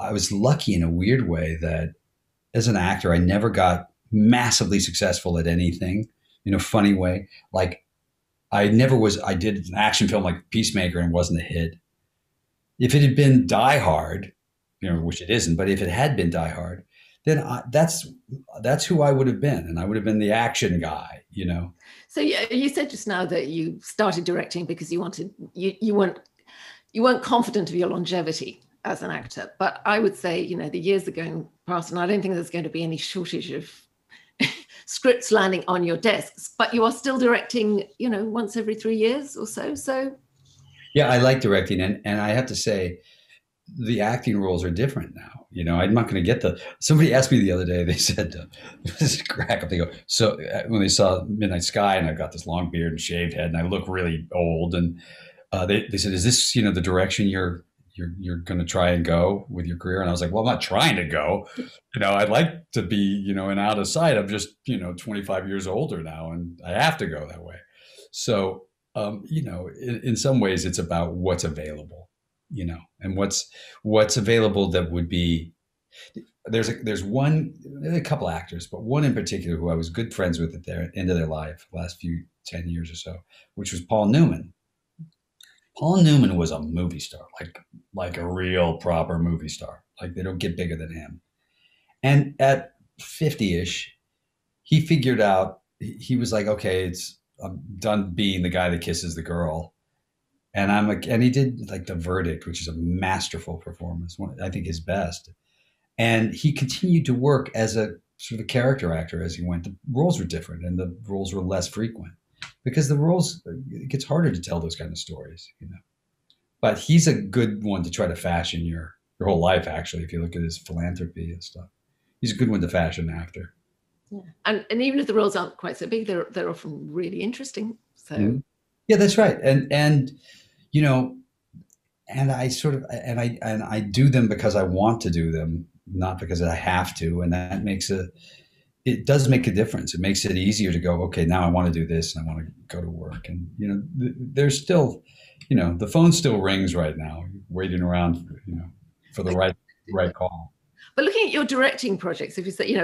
I was lucky in a weird way that as an actor, I never got massively successful at anything in a funny way. Like I never was, I did an action film like Peacemaker and wasn't a hit. If it had been Die Hard, which it isn't, but if it had been Die Hard, then that's who I would have been, and I would have been the action guy. So you said just now that you started directing because you weren't confident of your longevity as an actor. But I would say, the years are going past, and I don't think there's going to be any shortage of scripts landing on your desks. But you are still directing, once every 3 years or so. So Yeah, I like directing, and I have to say, the acting roles are different now. I'm not going to get the. Somebody asked me the other day. They said, "This is crack up." They go, so when they saw Midnight Sky, and I've got this long beard and shaved head, and I look really old, and they said, "Is this the direction you're going to try and go with your career?" And I was like, "Well, I'm not trying to go. I'd like to be and out of sight. I'm just 25 years older now, and I have to go that way." So in some ways, it's about what's available, and what's available that would be. There's a couple actors, but one in particular who I was good friends with at their end of their life, last few 10 years or so, which was Paul Newman. Paul Newman was a movie star, like a real proper movie star. Like they don't get bigger than him. And at 50-ish, he figured out he was like, okay, I'm done being the guy that kisses the girl. And I'm like, and he did like The Verdict, which is a masterful performance, I think his best. And he continued to work as a sort of a character actor as he went. The roles were different and the roles were less frequent because it gets harder to tell those kind of stories. But he's a good one to try to fashion your whole life, actually, if you look at his philanthropy and stuff. He's a good one to fashion after. Yeah. And even if the roles aren't quite so big, they're often really interesting. So Yeah, that's right. And and I do them because I want to do them, not because I have to. And that it does make a difference. It makes it easier to go, okay, now I want to do this and I want to go to work. And, there's still, the phone still rings right now, waiting around, for the right call. But looking at your directing projects, if you say,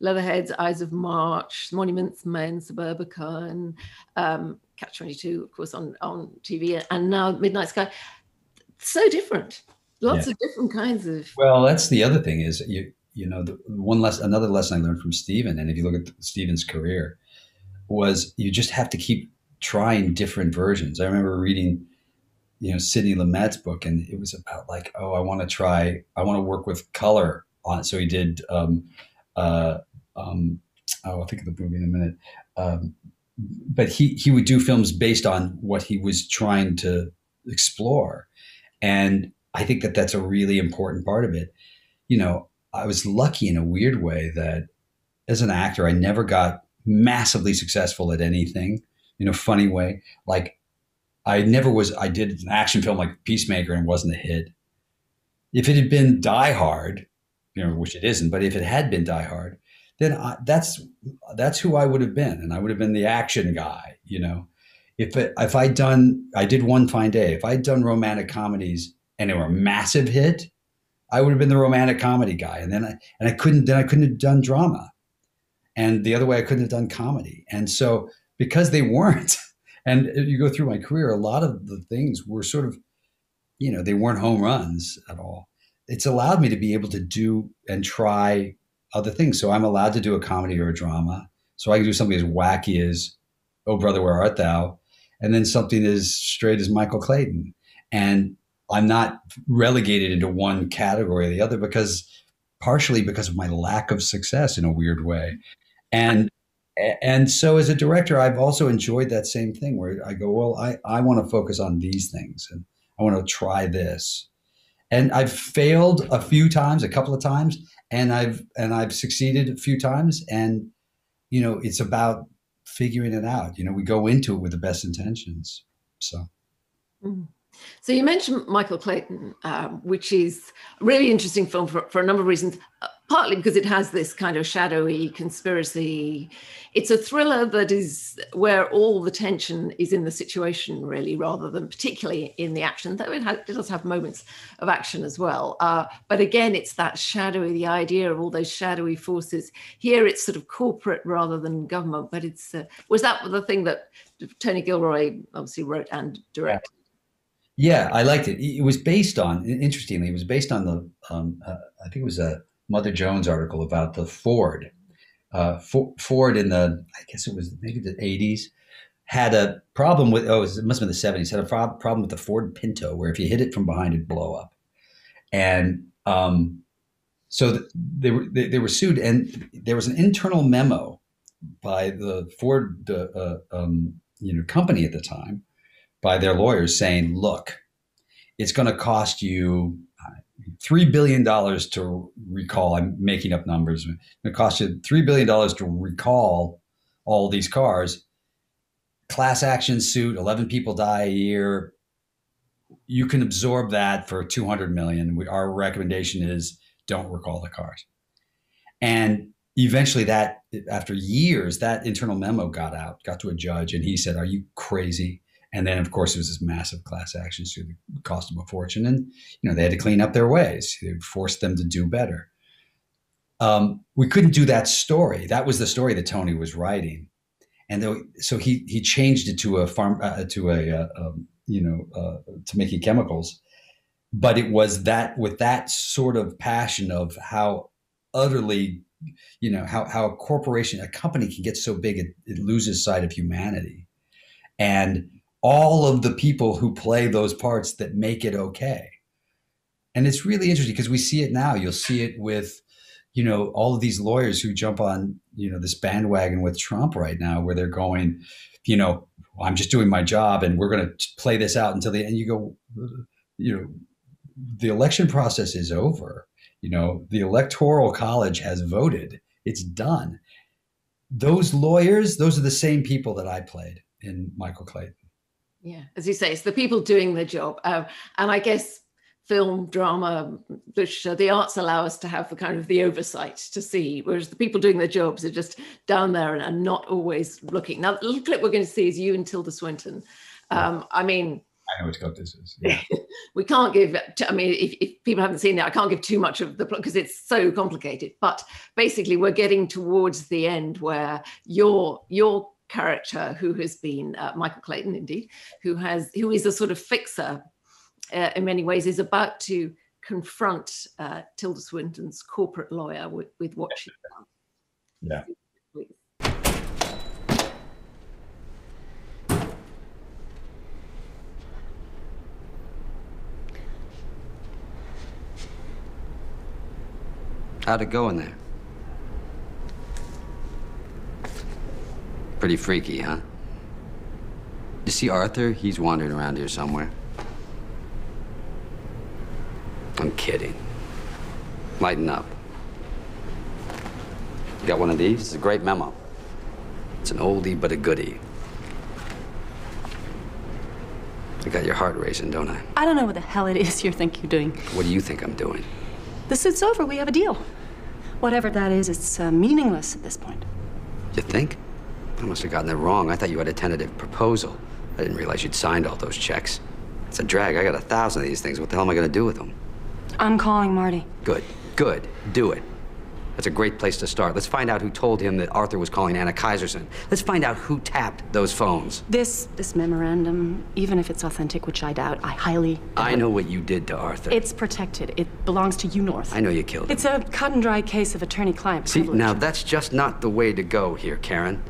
Leatherheads, Eyes of March, Monuments Men, Suburbica, and Catch-22, of course, on TV, and now Midnight Sky, so different. Lots of different kinds of. Well, that's the other thing is another lesson I learned from Steven, and if you look at Steven's career, was you just have to keep trying different versions. I remember reading, Sidney Lumet's book, and it was about like, oh, I want to work with color on it. So he did, I'll think of the movie in a minute. But he would do films based on what he was trying to explore. And I think that that's a really important part of it. I was lucky in a weird way that as an actor, I never got massively successful at anything in a funny way. Like I did an action film like Peacemaker and wasn't a hit. If it had been Die Hard, which it isn't, but if it had been Die Hard, then that's who I would have been. And I would have been the action guy, If I did One Fine Day, if I'd done romantic comedies and they were a massive hit, I would have been the romantic comedy guy. And I couldn't have done drama. And the other way, I couldn't have done comedy. And so because they weren't, and you go through my career, a lot of the things were sort of, they weren't home runs at all. It's allowed me to be able to do and try other things. So I'm allowed to do a comedy or a drama. So I can do something as wacky as Oh Brother, Where Art Thou? And then something as straight as Michael Clayton. And I'm not relegated into one category or the other partially because of my lack of success in a weird way. And so as a director, I've also enjoyed that same thing where I go, well, I want to focus on these things and I want to try this. And I've failed a couple of times, and I've succeeded a few times. And, it's about figuring it out. We go into it with the best intentions. So. So you mentioned Michael Clayton, which is a really interesting film for a number of reasons. partly because it has this kind of shadowy conspiracy. It's a thriller that is where all the tension is in the situation, really, rather than particularly in the action, though it does have moments of action as well. But again, it's that shadowy, the idea of all those shadowy forces. Here it's sort of corporate rather than government, but it's, was that the thing that Tony Gilroy obviously wrote and directed? Yeah, I liked it. It was based on, interestingly, it was based on the, I think it was a Mother Jones article about the Ford. Ford in the, I guess it was maybe the 80s, had a problem with, it must have been the 70s, had a problem with the Ford Pinto, where if you hit it from behind, it'd blow up. And so they were sued, and there was an internal memo by the Ford company at the time, by their lawyers, saying, look, it's going to cost you $3 billion to recall. I'm making up numbers. It's going to cost you $3 billion to recall all these cars. Class action suit, 11 people die a year. You can absorb that for $200 million. Our recommendation is don't recall the cars. And eventually that, after years, that internal memo got to a judge, and he said, are you crazy? And then, of course, it was this massive class action suit that cost them a fortune. And, they had to clean up their ways. They forced them to do better. We couldn't do that story. That was the story that Tony was writing. And so he changed it to making chemicals. But it was that, with that sort of passion of how utterly, how a corporation, a company can get so big, it loses sight of humanity. And all of the people who play those parts that make it okay. And it's really interesting because we see it now. You'll see it with, all of these lawyers who jump on, this bandwagon with Trump right now, where they're going, I'm just doing my job and we're going to play this out until the end. You go, the election process is over. The Electoral College has voted. It's done. Those lawyers, those are the same people that I played in Michael Clayton. Yeah, as you say, it's the people doing their job. And I guess film, drama, the arts allow us to have the oversight to see, whereas the people doing their jobs are just down there and not always looking. Now, the little clip we're going to see is you and Tilda Swinton. I know which clip this is. Yeah. We can't give, if people haven't seen it, I can't give too much of the plot because it's so complicated. But basically, we're getting towards the end where your character, who has been Michael Clayton, indeed, who is a sort of fixer in many ways, is about to confront Tilda Swinton's corporate lawyer with what she's done. Yeah. Please. How'd it go in there? Pretty freaky, huh? You see Arthur? He's wandering around here somewhere. I'm kidding. Lighten up. You got one of these? It's a great memo. It's an oldie but a goodie. I got your heart racing, don't I? I don't know what the hell it is you think you're doing. What do you think I'm doing? The suit's over. We have a deal. Whatever that is, it's meaningless at this point. You think? I must have gotten it wrong. I thought you had a tentative proposal. I didn't realize you'd signed all those checks. It's a drag. I got 1,000 of these things. What the hell am I going to do with them? I'm calling Marty. Good. Good. Do it. That's a great place to start. Let's find out who told him that Arthur was calling Anna Kaiserson. Let's find out who tapped those phones. This memorandum, even if it's authentic, which I doubt, I highly doubt. I know what you did to Arthur. It's protected. It belongs to you, North. I know you killed him. It's a cut and dry case of attorney-client privilege. See, now that's just not the way to go here, Karen.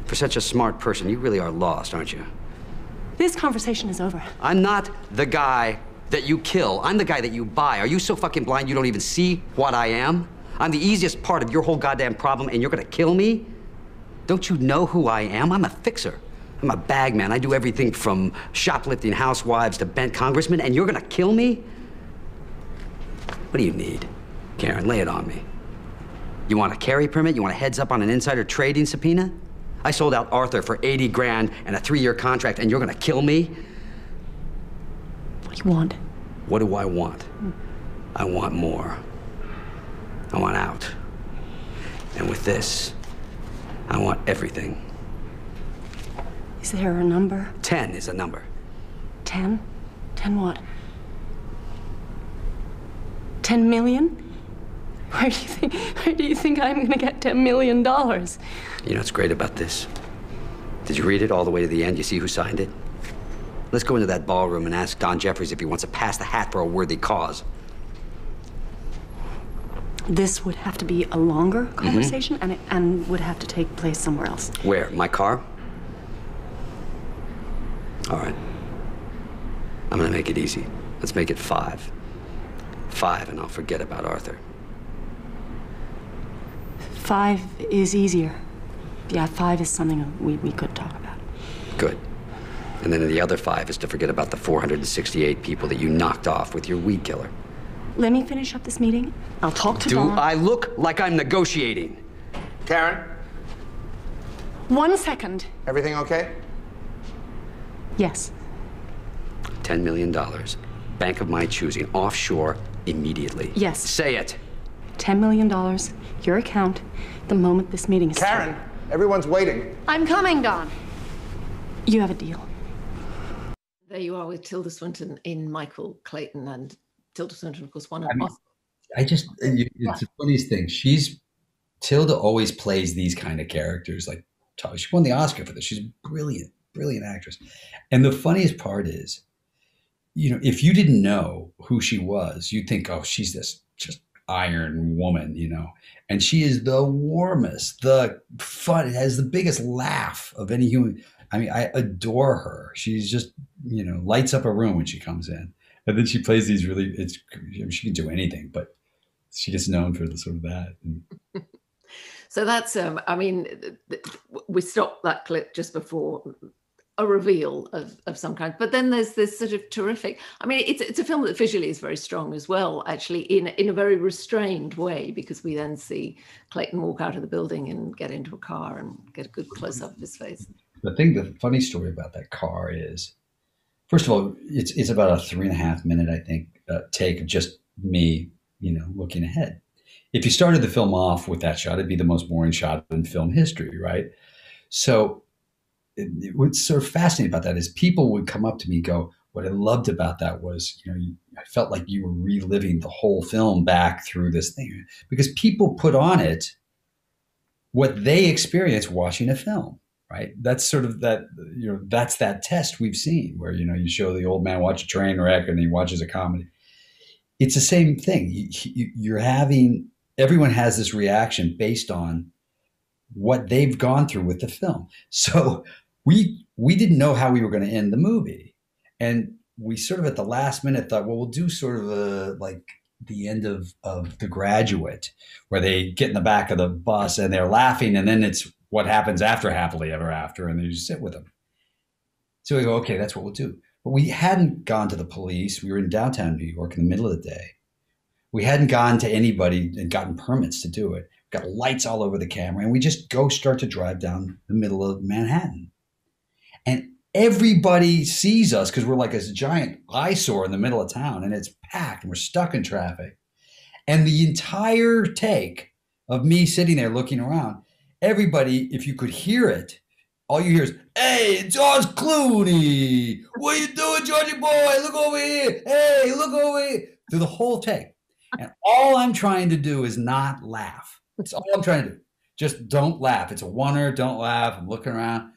For such a smart person, you really are lost, aren't you? This conversation is over. I'm not the guy that you kill. I'm the guy that you buy. Are you so fucking blind you don't even see what I am? I'm the easiest part of your whole goddamn problem, and you're gonna kill me? Don't you know who I am? I'm a fixer. I'm a bag man. I do everything from shoplifting housewives to bent congressmen, and you're gonna kill me? What do you need? Karen, lay it on me. You want a carry permit? You want a heads up on an insider trading subpoena? I sold out Arthur for 80 grand and a 3-year contract, and you're gonna kill me? What do you want? What do I want? I want more. I want out. And with this, I want everything. Is there a number? 10 is a number. 10? 10 what? 10 million? Where do you think I'm gonna get $10 million? You know what's great about this? Did you read it all the way to the end? You see who signed it? Let's go into that ballroom and ask Don Jeffries if he wants to pass the hat for a worthy cause. This would have to be a longer conversation, and would have to take place somewhere else. Where? My car? All right. I'm gonna make it easy. Let's make it 5. 5, and I'll forget about Arthur. 5 is easier. Yeah, 5 is something we could talk about. Good. And then the other 5 is to forget about the 468 people that you knocked off with your weed killer. Let me finish up this meeting. I'll talk to Do Dawn. I look like I'm negotiating? Karen, 1 second. everything okay? Yes. $10 million. Bank of my choosing. Offshore immediately. Yes. Say it. $10 million, your account, the moment this meeting is Karen, started. everyone's waiting. I'm coming, Dawn. You have a deal. There you are with Tilda Swinton in Michael Clayton, and Tilda Swinton, of course, won an Oscar. It's the funniest thing. Tilda always plays these kind of characters. Like, she won the Oscar for this. She's a brilliant actress. And the funniest part is, if you didn't know who she was, you'd think, oh, she's this just iron woman, and she is the warmest, the fun, has the biggest laugh of any human. I mean, I adore her. She's just, lights up a room when she comes in. And then she plays these she can do anything, but she gets known for the sort of that. So that's, we stopped that clip just before a reveal of some kind. But then there's this sort of terrific, it's a film that visually is very strong as well, actually, in a very restrained way, because we then see Clayton walk out of the building and get into a car and get a good close-up of his face. The funny story about that car is, first of all, it's about a 3.5 minute, I think, take of just me, looking ahead. If you started the film off with that shot, it'd be the most boring shot in film history, right? So what's sort of fascinating about that is people would come up to me and go, what I loved about that was, I felt like you were reliving the whole film back through this thing, because people put on it what they experience watching a film. Right. That's sort of that, that's that test we've seen where, you show the old man watch a train wreck and he watches a comedy. It's the same thing. Everyone has this reaction based on what they've gone through with the film. So we didn't know how we were going to end the movie. And we sort of at the last minute thought, well, we'll do sort of like the end of The Graduate, where they get in the back of the bus and they're laughing, and then it's what happens after Happily Ever After, and they just sit with them. So we go, okay, that's what we'll do. But we hadn't gone to the police. We were in downtown New York in the middle of the day. We hadn't gone to anybody and gotten permits to do it. Got lights all over the camera, and we just start to drive down the middle of Manhattan. And everybody sees us because we're like this giant eyesore in the middle of town, and it's packed, and we're stuck in traffic. And the entire take of me sitting there looking around, everybody, if you could hear it, all you hear is, hey, George Clooney, what you doing, Georgie boy? Look over here. Hey, look over here. Through the whole take. And all I'm trying to do is not laugh. That's all I'm trying to do. Just don't laugh. It's a oneer, don't laugh. I'm looking around.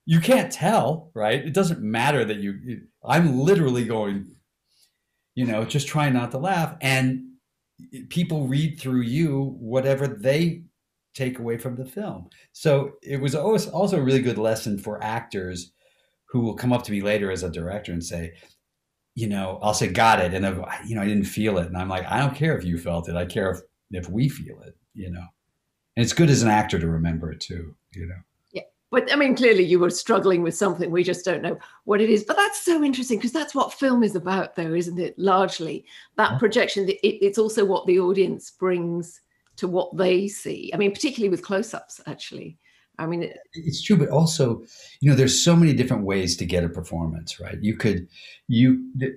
You can't tell, right? It doesn't matter that I'm literally going, just trying not to laugh. And people read through you whatever they take away from the film. So it was also a really good lesson for actors who will come up to me later as a director and say, I'll say, got it. And I didn't feel it. And I'm like, I don't care if you felt it. I care if we feel it, And it's good as an actor to remember it too, Yeah. But clearly you were struggling with something. We just don't know what it is. But that's so interesting, because that's what film is about, though, isn't it? Largely that projection. It's also what the audience brings to what they see. Particularly with close-ups, actually. It's true, but also, there's so many different ways to get a performance, right?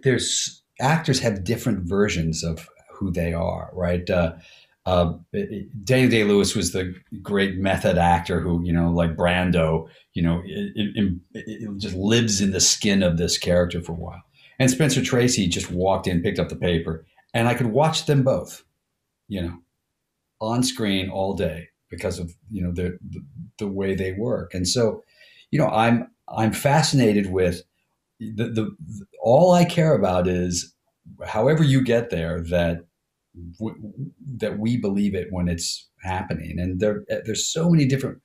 There's actors have different versions of who they are, right? Daniel Day-Lewis was the great method actor who, like Brando, it just lives in the skin of this character for a while. And Spencer Tracy just walked in, picked up the paper, and I could watch them both, on screen all day because of the way they work. And so, I'm fascinated with the all I care about is however you get there that we believe it when it's happening. And there's so many different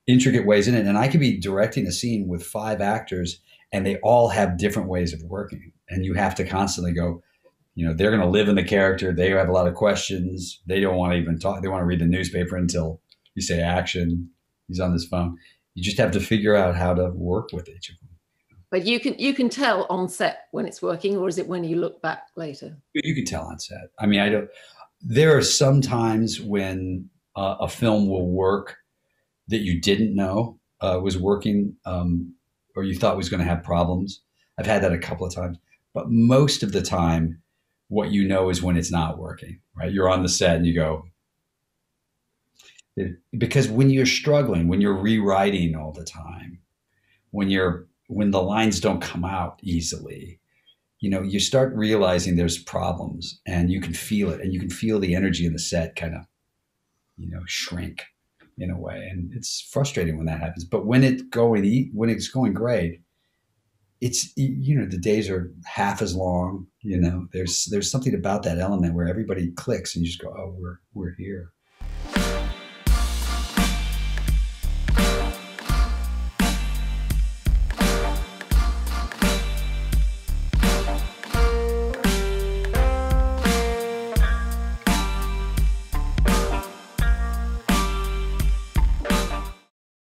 intricate ways in it. And I could be directing a scene with 5 actors and they all have different ways of working. And you have to constantly go, they're going to live in the character. They have a lot of questions. They don't want to even talk. They want to read the newspaper until you say action. He's on this phone. You just have to figure out how to work with each of them. But you can tell on set when it's working, or is it when you look back later? You can tell on set. I mean, I don't. There are some times when a film will work that you didn't know was working, or you thought was going to have problems. I've had that a couple of times, but most of the time, what you know is when it's not working. Right? You're on the set and you go, because when you're struggling, when you're rewriting all the time, when the lines don't come out easily, you start realizing there's problems and you can feel it, and you can feel the energy in the set kind of, shrink in a way. And it's frustrating when that happens. But when it's going great, it's, the days are half as long, there's something about that element where everybody clicks and you just go, oh, we're here.